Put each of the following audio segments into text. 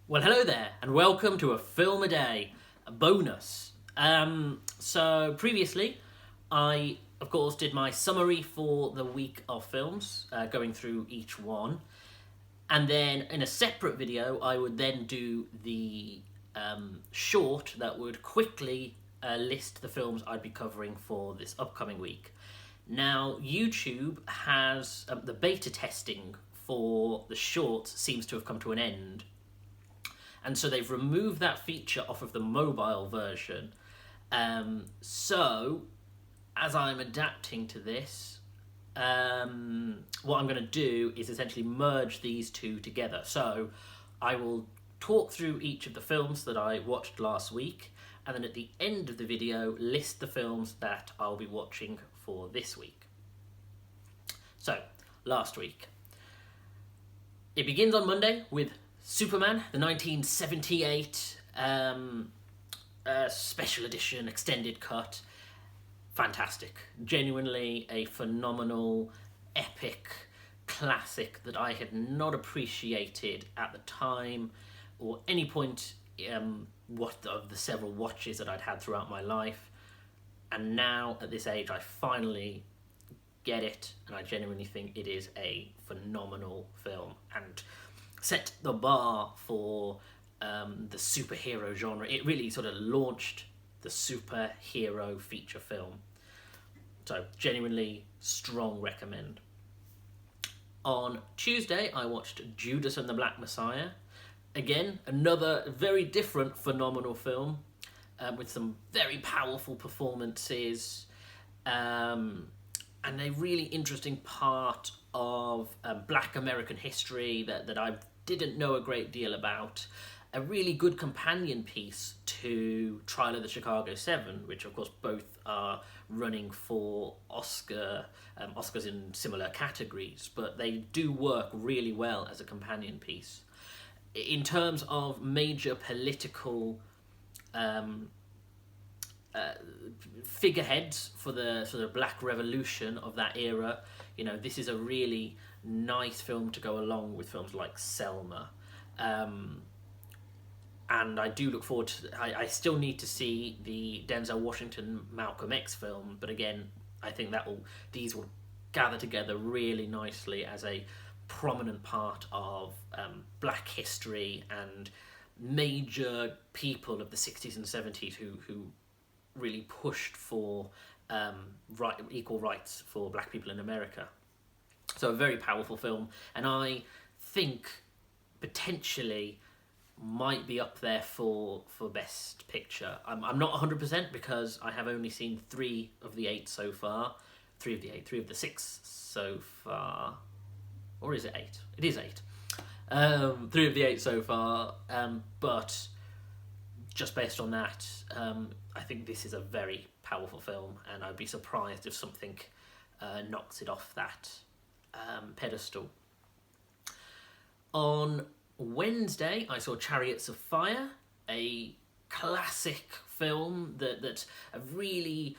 Well, hello there, and welcome to a film a day, a bonus. So previously, I of course did my summary for the week of films, going through each one, and then in a separate video, I would then do the short that would quickly list the films I'd be covering for this upcoming week. Now, YouTube has the beta testing for the shorts seems to have come to an end, and so they've removed that feature off of the mobile version. So, as I'm adapting to this, what I'm going to do is essentially merge these two together. So, I will talk through each of the films that I watched last week, and then at the end of the video, list the films that I'll be watching for this week. So, last week. It begins on Monday with Superman, the 1978 special edition extended cut. Fantastic. Genuinely a phenomenal, epic classic that I had not appreciated at the time or any point of the several watches that I'd had throughout my life. And now, at this age, I finally get it, and I genuinely think it is a phenomenal film and set the bar for the superhero genre. It really sort of launched the superhero feature film. So, genuinely strong recommend. On Tuesday, I watched Judas and the Black Messiah. Again, another very different phenomenal film with some very powerful performances and a really interesting part of Black American history that I didn't know a great deal about. A really good companion piece to Trial of the Chicago 7, which of course both are running for Oscars in similar categories, but they do work really well as a companion piece. In terms of major political figureheads for the sort of Black Revolution of that era, this is a really nice film to go along with films like Selma. And I do look forward to... I still need to see the Denzel Washington Malcolm X film, but again, I think these will gather together really nicely as a prominent part of Black history and major people of the 60s and 70s who really pushed for equal rights for Black people in America. So a very powerful film, and I think potentially might be up there for Best Picture. I'm not 100% because I have only seen 3 of the 8 so far. 3 of the 6 so far. Or is it 8? It is 8. 3 of the 8 so far, but just based on that, I think this is a very powerful film, and I'd be surprised if something knocks it off that pedestal. On Wednesday, I saw Chariots of Fire, a classic film that a really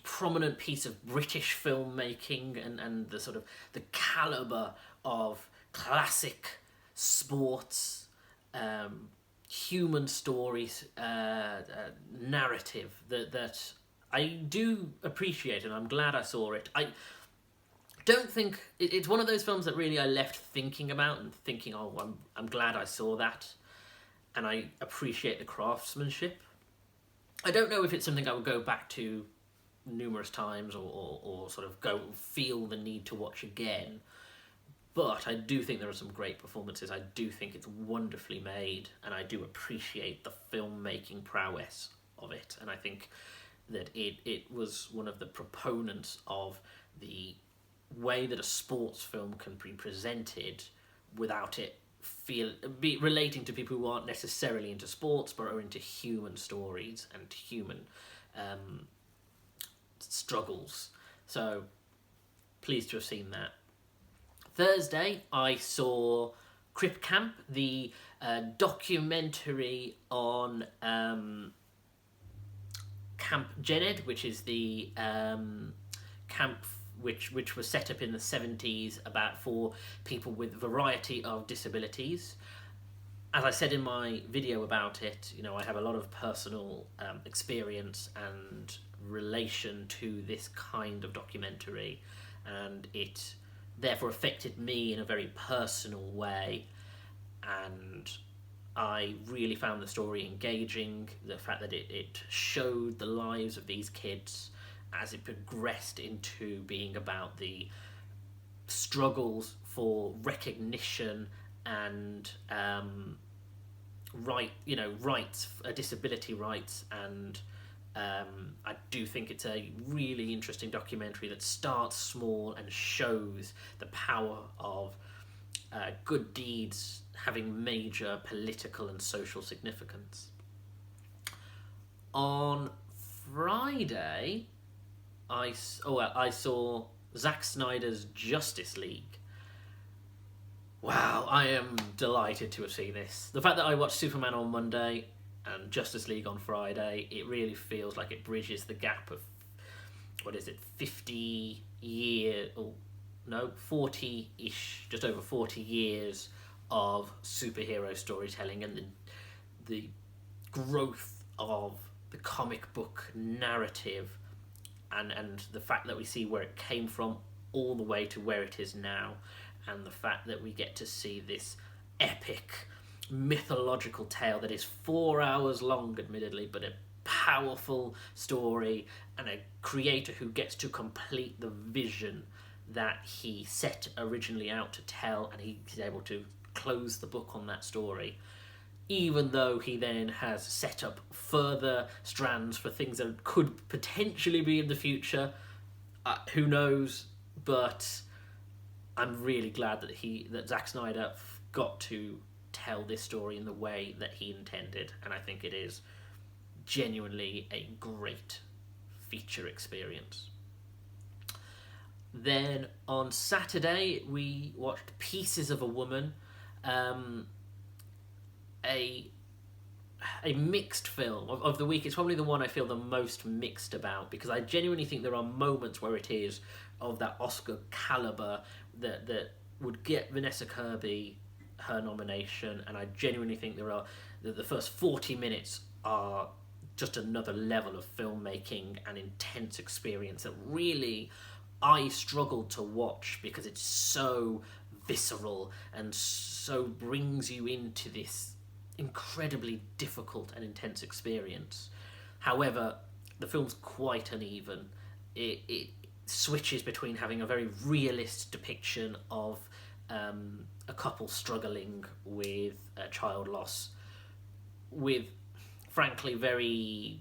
prominent piece of British filmmaking and the sort of the calibre of classic sports, human stories, narrative that I do appreciate, and I'm glad I saw it. I don't think it's one of those films that really I left thinking about and thinking, I'm glad I saw that, and I appreciate the craftsmanship. I don't know if it's something I would go back to numerous times or sort of go feel the need to watch again, but I do think there are some great performances. I do think it's wonderfully made, and I do appreciate the filmmaking prowess of it, and I think that it was one of the proponents of the way that a sports film can be presented without it be relating to people who aren't necessarily into sports but are into human stories and human struggles. So pleased to have seen that. Thursday, I saw Crip Camp, the documentary on Camp Jened, which is the camp which was set up in the 70s for people with a variety of disabilities. as I said in my video about it, you know, I have a lot of personal experience and relation to this kind of documentary, and it therefore affected me in a very personal way. And I really found the story engaging. The fact that it showed the lives of these kids as it progressed into being about the struggles for recognition and rights, disability rights, and I do think it's a really interesting documentary that starts small and shows the power of good deeds having major political and social significance. On Friday, I saw Zack Snyder's Justice League. Wow, I am delighted to have seen this. The fact that I watched Superman on Monday and Justice League on Friday, it really feels like it bridges the gap of, 50 years, 40-ish, just over 40 years of superhero storytelling, and the growth of the comic book narrative, and the fact that we see where it came from all the way to where it is now, and the fact that we get to see this epic mythological tale that is 4 hours long, admittedly, but a powerful story, and a creator who gets to complete the vision that he set originally out to tell, and he's able to close the book on that story, even though he then has set up further strands for things that could potentially be in the future. Who knows? But I'm really glad that Zack Snyder got to tell this story in the way that he intended, and I think it is genuinely a great feature experience. Then on Saturday we watched Pieces of a Woman, a mixed film of the week. It's probably the one I feel the most mixed about, because I genuinely think there are moments where it is of that Oscar caliber that would get Vanessa Kirby her nomination, and I genuinely think there are the first 40 minutes are just another level of filmmaking and intense experience that really I struggled to watch, because it's so visceral and so brings you into this incredibly difficult and intense experience. However, the film's quite uneven. It switches between having a very realist depiction of a couple struggling with child loss, with frankly very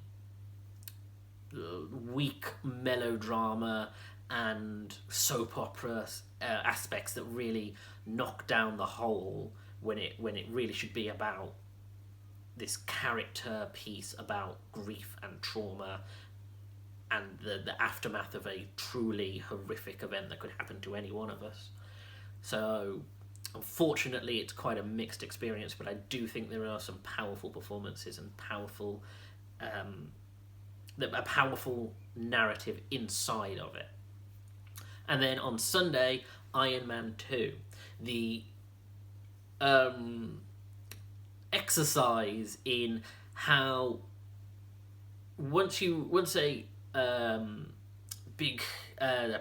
weak melodrama and soap opera aspects that really knock down the whole, when it really should be about this character piece about grief and trauma and the aftermath of a truly horrific event that could happen to any one of us. So unfortunately it's quite a mixed experience, but I do think there are some powerful performances and a powerful narrative inside of it. And then on Sunday, Iron Man 2. The exercise in how once a big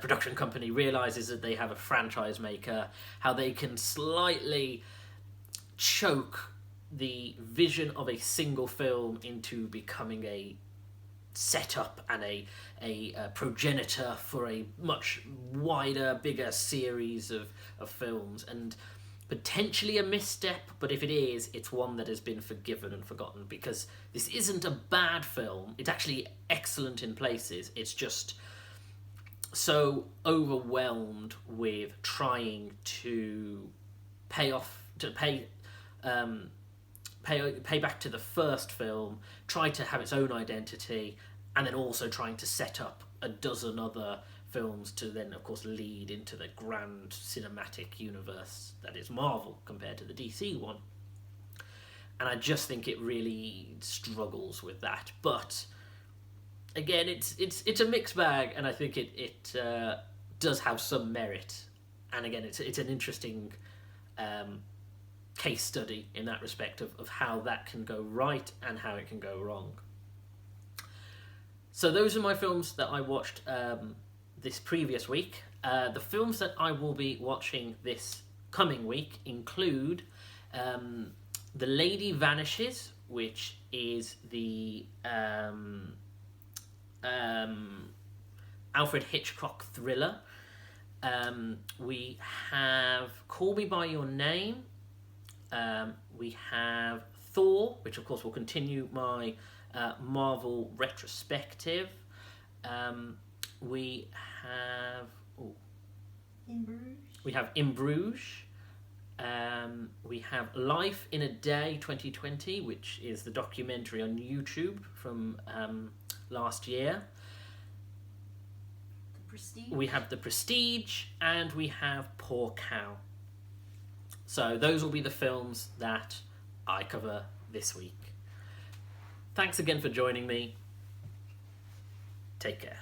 production company realizes that they have a franchise maker, how they can slightly choke the vision of a single film into becoming a setup and a progenitor for a much wider, bigger series of films, and potentially a misstep, but if it is, it's one that has been forgiven and forgotten, because this isn't a bad film. It's actually excellent in places. It's just so overwhelmed with trying to pay back to the first film, try to have its own identity, and then also trying to set up a dozen other films to then, of course, lead into the grand cinematic universe that is Marvel compared to the DC one. And I just think it really struggles with that. But again, it's a mixed bag, and I think it does have some merit. And again, it's an interesting case study in that respect of how that can go right and how it can go wrong. So those are my films that I watched this previous week. The films that I will be watching this coming week include The Lady Vanishes, which is the Alfred Hitchcock thriller. We have Call Me By Your Name. We have Thor, which of course will continue my Marvel retrospective. We have In Bruges. We have In Bruges. We have Life in a Day 2020, which is the documentary on YouTube from last year. The Prestige. We have The Prestige, and we have Poor Cow. So those will be the films that I cover this week. Thanks again for joining me. Take care.